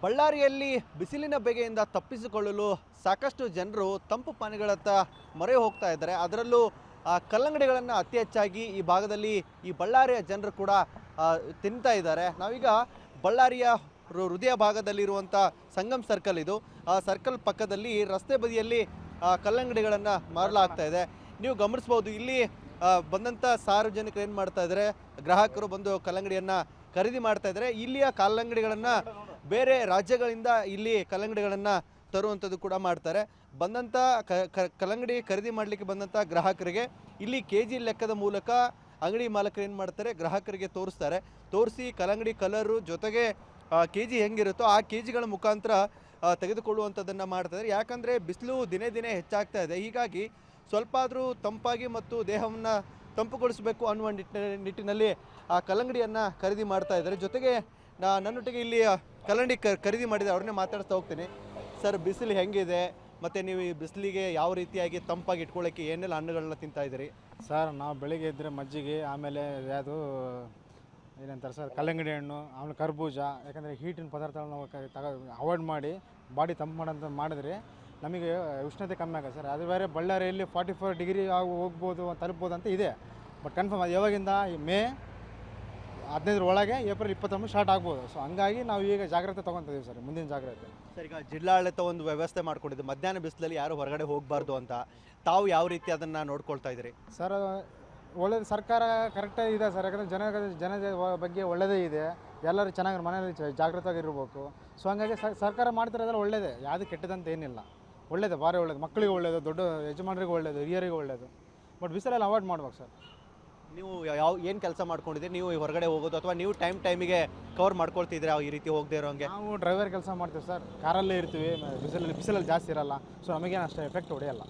ಬಳ್ಳಾರಿಯಲ್ಲಿ ಬಿಸಿಲಿನ ಬೇಗೆಯಿಂದ ತಪ್ಪಿಸಿಕೊಳ್ಳಲು ಸಾಕಷ್ಟು ಜನರು ತಂಪು ಪಾನೀಯಗಳತ್ತ ಮೊರೆ ಹೋಗ್ತಾ ಇದ್ದಾರೆ. ಅದರಲ್ಲೂ ಕಲ್ಲಂಗಡಿಗಳನ್ನು ಅತಿ ಹೆಚ್ಚಾಗಿ ಈ ಭಾಗದಲ್ಲಿ ಈ ಬಳ್ಳಾರಿಯ ಜನರು ಕೂಡ ತಿಂತಾ ಇದ್ದಾರೆ. ನಾವೀಗ ಬಳ್ಳಾರಿಯ ಹೃದಯ ಭಾಗದಲ್ಲಿರುವಂಥ ಸಂಗಮ್ ಸರ್ಕಲ್ ಇದು. ಆ ಸರ್ಕಲ್ ಪಕ್ಕದಲ್ಲಿ ರಸ್ತೆ ಬದಿಯಲ್ಲಿ ಕಲ್ಲಂಗಡಿಗಳನ್ನು ಮಾರಲಾಗ್ತಾ ಇದೆ. ನೀವು ಗಮನಿಸ್ಬೋದು, ಇಲ್ಲಿ ಬಂದಂಥ ಸಾರ್ವಜನಿಕರು ಏನು ಮಾಡ್ತಾ ಇದ್ದಾರೆ, ಗ್ರಾಹಕರು ಬಂದು ಕಲ್ಲಂಗಡಿಯನ್ನು ಖರೀದಿ ಮಾಡ್ತಾ ಇದ್ದಾರೆ. ಇಲ್ಲಿಯ ಕಲ್ಲಂಗಡಿಗಳನ್ನು ಬೇರೆ ರಾಜ್ಯಗಳಿಂದ ಇಲ್ಲಿ ಕಲ್ಲಂಗಡಿಗಳನ್ನು ತರುವಂಥದ್ದು ಕೂಡ ಮಾಡ್ತಾರೆ. ಬಂದಂಥ ಕಲ್ಲಂಗಡಿ ಖರೀದಿ ಮಾಡಲಿಕ್ಕೆ ಬಂದಂಥ ಗ್ರಾಹಕರಿಗೆ ಇಲ್ಲಿ KG ಲೆಕ್ಕದ ಮೂಲಕ ಅಂಗಡಿ ಮಾಲಕರು ಏನು ಮಾಡ್ತಾರೆ, ಗ್ರಾಹಕರಿಗೆ ತೋರಿಸಿ ಕಲ್ಲಂಗಡಿ ಕಲರು ಜೊತೆಗೆ KG ಹೆಂಗಿರುತ್ತೋ ಆ KGಗಳ ಮುಖಾಂತರ ತೆಗೆದುಕೊಳ್ಳುವಂಥದ್ದನ್ನು ಮಾಡ್ತಾಯಿದ್ದಾರೆ. ಯಾಕಂದರೆ ಬಿಸಿಲು ದಿನೇ ದಿನೇ ಹೆಚ್ಚಾಗ್ತಾ ಇದೆ. ಹೀಗಾಗಿ ಸ್ವಲ್ಪ ಆದರೂ ತಂಪಾಗಿ ಮತ್ತು ದೇಹವನ್ನು ತಂಪುಗೊಳಿಸಬೇಕು ಅನ್ನುವ ನಿಟ್ಟಿನಲ್ಲಿ ಆ ಕಲ್ಲಂಗಡಿಯನ್ನು ಖರೀದಿ ಮಾಡ್ತಾ ಇದ್ದಾರೆ. ಜೊತೆಗೆ ನನ್ನೊಟ್ಟಿಗೆ ಇಲ್ಲಿ ಕಲ್ಲಂಗಡಿ ಖರೀದಿ ಮಾಡಿದರೆ ಅವ್ರನ್ನೇ ಮಾತಾಡ್ತಾ ಹೋಗ್ತೀನಿ. ಸರ್, ಬಿಸಿಲು ಹೆಂಗಿದೆ ಮತ್ತು ನೀವು ಈ ಬಿಸಿಲಿಗೆ ಯಾವ ರೀತಿಯಾಗಿ ತಂಪಾಗಿ ಇಟ್ಕೊಳ್ಳೋಕ್ಕೆ ಏನೆಲ್ಲ ಹಣ್ಣುಗಳನ್ನ ತಿಂತಾ ಇದ್ದೀರಿ? ಸರ್, ನಾವು ಬೆಳಿಗ್ಗೆ ಇದ್ದರೆ ಮಜ್ಜಿಗೆ, ಆಮೇಲೆ ಯಾವುದು ಏನಂತಾರೆ ಸರ್, ಕಲ್ಲಂಗಡಿ ಹಣ್ಣು, ಆಮೇಲೆ ಕರ್ಬೂಜ. ಯಾಕಂದರೆ ಹೀಟಿನ ಪದಾರ್ಥಗಳನ್ನ ನಾವು ಅವಾಯ್ಡ್ ಮಾಡಿ ಬಾಡಿ ತಂಪು ಮಾಡೋಂಥ ಮಾಡಿದ್ರೆ ನಮಗೆ ಉಷ್ಣತೆ ಕಮ್ಮಿ ಆಗುತ್ತೆ ಸರ್. ಅದು ಬೇರೆ ಬಳ್ಳಾರಿಯಲ್ಲಿ 44 ಡಿಗ್ರಿ ಹೋಗ್ಬೋದು, ತಲುಪ್ಬೋದು ಅಂತ ಇದೆ. ಬಟ್ ಕನ್ಫರ್ಮ್ ಅದು ಯಾವಾಗಿಂದ ಮೇ 15 ಒಳಗೆ ಏಪ್ರಿಲ್ 29 ಸ್ಟಾರ್ಟ್ ಆಗ್ಬೋದು. ಸೊ ಹಂಗಾಗಿ ನಾವು ಈಗ ಜಾಗ್ರತೆ ತೊಗೊತಿದ್ದೀವಿ ಸರ್, ಮುಂದಿನ ಜಾಗ್ರತೆ. ಸರ್, ಈಗ ಜಿಲ್ಲಾಡಳಿತ ಒಂದು ವ್ಯವಸ್ಥೆ ಮಾಡ್ಕೊಂಡಿದ್ದು ಮಧ್ಯಾಹ್ನ ಬಿಸಿಲಲ್ಲಿ ಯಾರು ಹೊರಗಡೆ ಹೋಗಬಾರ್ದು ಅಂತ. ತಾವು ಯಾವ ರೀತಿ ಅದನ್ನು ನೋಡ್ಕೊಳ್ತಾ ಇದ್ದೀರಿ? ಸರ್, ಒಳ್ಳೇದು, ಸರ್ಕಾರ ಕರೆಕ್ಟಾಗಿ ಇದೆ ಸರ್. ಯಾಕಂದರೆ ಜನ ಬಗ್ಗೆ ಒಳ್ಳೆಯದೇ ಇದೆ. ಎಲ್ಲರೂ ಚೆನ್ನಾಗಿ ಮನೆಯಲ್ಲಿ ಜಾಗೃತವಾಗಿರ್ಬೇಕು. ಸೊ ಹಂಗಾಗಿ ಸರ್ಕಾರ ಮಾಡ್ತಿರೋದೆಲ್ಲ ಒಳ್ಳೆಯದೇ, ಯಾವುದು ಕೆಟ್ಟದಂತ ಏನಿಲ್ಲ. ಒಳ್ಳೆಯದು, ಭಾರಿ ಒಳ್ಳೆಯದು. ಮಕ್ಕಳಿಗೆ ಒಳ್ಳೆಯದು, ದೊಡ್ಡ ಯಜಮಾನರಿಗೂ ಒಳ್ಳೆಯದು, ಹಿರಿಯರಿಗೂ ಒಳ್ಳೆಯದು. ಬಟ್ ಬಿಸಿಲಲ್ಲಿ ಅವಾಯ್ಡ್ ಮಾಡ್ಬೇಕು ಸರ್. ನೀವು ಏನು ಕೆಲಸ ಮಾಡ್ಕೊಂಡಿದ್ದೀರಿ? ನೀವು ಹೊರಗಡೆ ಹೋಗೋದು ಅಥವಾ ನೀವು ಟೈಮಿಗೆ ಕವರ್ ಮಾಡ್ಕೊಳ್ತಿದ್ದೀರಾ ಈ ರೀತಿ ಹೋಗದೆ ಇರೋಂಗೆ? ನಾವು ಡ್ರೈವರ್ ಕೆಲಸ ಮಾಡ್ತೀವಿ ಸರ್, ಕಾರಲ್ಲೇ ಇರ್ತೀವಿ. ಬಿಸಿಲಲ್ಲಿ ಜಾಸ್ತಿ ಇರಲ್ಲ. ಸೊ ನಮಗೇನು ಅಷ್ಟು ಎಫೆಕ್ಟ್ ಹೊಡೆಯಲ್ಲ.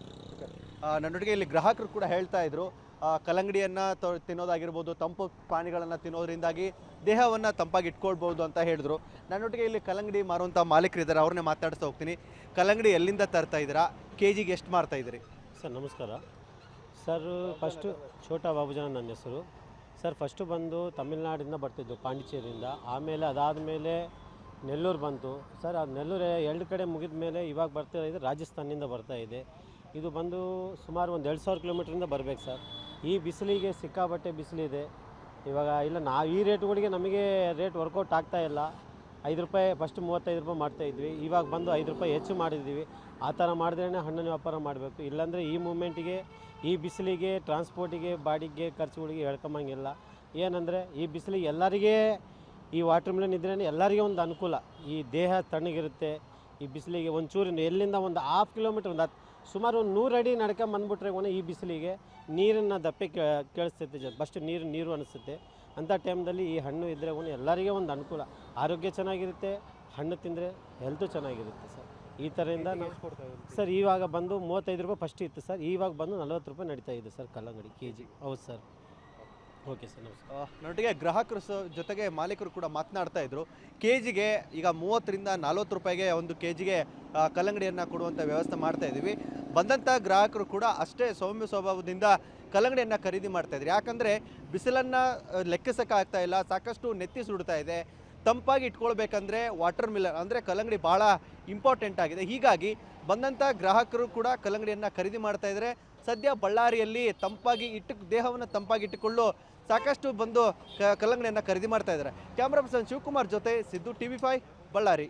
ನನ್ನೊಟ್ಟಿಗೆ ಇಲ್ಲಿ ಗ್ರಾಹಕರು ಕೂಡ ಹೇಳ್ತಾ ಇದ್ರು, ಕಲ್ಲಂಗಡಿಯನ್ನು ತಿನ್ನೋದಾಗಿರ್ಬೋದು, ತಂಪು ಪಾನೀಯಗಳನ್ನು ತಿನ್ನೋದ್ರಿಂದಾಗಿ ದೇಹವನ್ನು ತಂಪಾಗಿ ಇಟ್ಕೊಳ್ಬೋದು ಅಂತ ಹೇಳಿದ್ರು. ನನ್ನೊಟ್ಟಿಗೆ ಇಲ್ಲಿ ಕಲ್ಲಂಗಡಿ ಮಾರುವಂಥ ಮಾಲೀಕರು ಇದ್ದಾರೆ, ಅವ್ರನ್ನೇ ಮಾತಾಡ್ತಾ ಹೋಗ್ತೀನಿ. ಕಲ್ಲಂಗಡಿ ಎಲ್ಲಿಂದ ತರ್ತಾ ಇದ್ದೀರಾ? KGಗೆ ಎಷ್ಟು ಮಾರ್ತಾ ಇದ್ದೀರಿ? ಸರ್ ನಮಸ್ಕಾರ ಸರ್. ಫಸ್ಟು ಛೋಟಾ ಬಾಬುಜನ ನನ್ನ ಹೆಸರು ಸರ್. ಫಸ್ಟು ಬಂದು ತಮಿಳ್ನಾಡಿಂದ ಬರ್ತಿದ್ದು, ಪಾಂಡಿಚೇರಿಯಿಂದ. ಆಮೇಲೆ ಅದಾದಮೇಲೆ ನೆಲ್ಲೂರು ಬಂತು ಸರ್. ಅದು ನೆಲ್ಲೂರು 2 ಕಡೆ ಮುಗಿದ ಮೇಲೆ ಇವಾಗ ಬರ್ತಾ ಇದೆ ರಾಜಸ್ಥಾನದಿಂದ ಬರ್ತಾ ಇದೆ. ಇದು ಬಂದು ಸುಮಾರು ಒಂದು 2000 ಕಿಲೋಮೀಟ್ರಿಂದ ಬರಬೇಕು ಸರ್. ಈ ಬಿಸಿಲಿಗೆ ಸಿಕ್ಕಾಬಟ್ಟೆ ಬಿಸಿಲಿದೆ ಇವಾಗ. ಇಲ್ಲ, ನಾವು ಈ ರೇಟ್ಗಳಿಗೆ ನಮಗೆ ರೇಟ್ ವರ್ಕೌಟ್ ಆಗ್ತಾ ಇಲ್ಲ. 5 ರೂಪಾಯಿ ಫಸ್ಟ್ 35 ರೂಪಾಯಿ ಮಾಡ್ತಾಯಿದ್ವಿ, ಇವಾಗ ಬಂದು 5 ರೂಪಾಯಿ ಹೆಚ್ಚು ಮಾಡಿದ್ದೀವಿ. ಆ ಥರ ಮಾಡಿದ್ರೇ ಹಣ್ಣಿನ ವ್ಯಾಪಾರ ಮಾಡಬೇಕು. ಇಲ್ಲಾಂದರೆ ಈ ಮೂಮೆಂಟಿಗೆ, ಈ ಬಿಸಿಲಿಗೆ, ಟ್ರಾನ್ಸ್ಪೋರ್ಟಿಗೆ, ಬಾಡಿಗೆ ಖರ್ಚುಗಳಿಗೆ ಹೇಳ್ಕೊಂಬಂಗಿಲ್ಲ. ಏನಂದರೆ ಈ ಬಿಸಿಲಿಗೆ ಎಲ್ಲರಿಗೆ ಈ ವಾಟರ್ ಮಿಲನ್ ಇದ್ರೇ ಎಲ್ಲರಿಗೆ ಒಂದು ಅನುಕೂಲ. ಈ ದೇಹ ತಣ್ಣಗಿರುತ್ತೆ. ಈ ಬಿಸಿಲಿಗೆ ಒಂಚೂರು ಎಲ್ಲಿಂದ ಒಂದು 1/2 ಕಿಲೋಮೀಟ್ರ್, ಸುಮಾರು ಒಂದು 100 ಅಡಿ ನಡ್ಕೊಂಬಂದ್ಬಿಟ್ರೆ ಈ ಬಿಸಿಲಿಗೆ ನೀರನ್ನು ದಪ್ಪೆ ಕೇಳಿಸ್ತೈತೆ, ಫಸ್ಟ್ ನೀರು ಅನಿಸುತ್ತೆ. ಅಂಥ ಟೈಮ್ದಲ್ಲಿ ಈ ಹಣ್ಣು ಇದ್ದರೆ ಎಲ್ಲರಿಗೆ ಒಂದು ಅನುಕೂಲ. ಆರೋಗ್ಯ ಚೆನ್ನಾಗಿರುತ್ತೆ, ಹಣ್ಣು ತಿಂದರೆ ಹೆಲ್ತು ಚೆನ್ನಾಗಿರುತ್ತೆ ಸರ್. ಈ ಥರದಿಂದ ಸರ್ ಇವಾಗ ಬಂದು 35 ರೂಪಾಯಿ ಫಸ್ಟ್ ಇತ್ತು ಸರ್. ಇವಾಗ ಬಂದು 40 ರೂಪಾಯಿ ನಡೀತಾ ಇದೆ ಸರ್ ಕಲ್ಲಂಗಡಿ KG. ಹೌದು ಸರ್. ಓಕೆ ಸರ್, ನಮಸ್ಕಾರ. ನನ್ನೊಟ್ಟಿಗೆ ಗ್ರಾಹಕರು ಜೊತೆಗೆ ಮಾಲೀಕರು ಕೂಡ ಮಾತನಾಡ್ತಾ ಇದ್ರು. KGಗೆ ಈಗ 30ರಿಂದ 40 ರೂಪಾಯಿಗೆ ಒಂದು KGಗೆ ಕಲ್ಲಂಗಡಿಯನ್ನು ಕೊಡುವಂಥ ವ್ಯವಸ್ಥೆ ಮಾಡ್ತಾ ಇದ್ದೀವಿ. ಬಂದಂಥ ಗ್ರಾಹಕರು ಕೂಡ ಅಷ್ಟೇ ಸೌಮ್ಯ ಸ್ವಭಾವದಿಂದ ಕಲ್ಲಂಗಡಿಯನ್ನು ಖರೀದಿ ಮಾಡ್ತಾಯಿದ್ರು. ಯಾಕಂದರೆ ಬಿಸಿಲನ್ನು ಲೆಕ್ಕಿಸೋಕ್ಕಾಗ್ತಾ ಇಲ್ಲ, ಸಾಕಷ್ಟು ನೆತ್ತಿ ಸುಡ್ತಾ ಇದೆ. ತಂಪಾಗಿ ಇಟ್ಕೊಳ್ಬೇಕಂದ್ರೆ ವಾಟರ್ ಮಿಲನ್ ಅಂದರೆ ಕಲ್ಲಂಗಡಿ ಭಾಳ ಇಂಪಾರ್ಟೆಂಟ್ ಆಗಿದೆ. ಹೀಗಾಗಿ ಬಂದಂಥ ಗ್ರಾಹಕರು ಕೂಡ ಕಲ್ಲಂಗಡಿಯನ್ನು ಖರೀದಿ ಮಾಡ್ತಾ ಇದ್ದಾರೆ. ಸದ್ಯ ಬಳ್ಳಾರಿಯಲ್ಲಿ ದೇಹವನ್ನು ತಂಪಾಗಿ ಇಟ್ಟುಕೊಳ್ಳಲು ಸಾಕಷ್ಟು ಬಂದು ಕಲ್ಲಂಗಡಿಯನ್ನು ಖರೀದಿ ಮಾಡ್ತಾ ಇದ್ದಾರೆ. ಕ್ಯಾಮ್ರಾ ಪರ್ಸನ್ ಶಿವಕುಮಾರ್ ಜೊತೆ ಸಿದ್ದು, TV5 ಬಳ್ಳಾರಿ.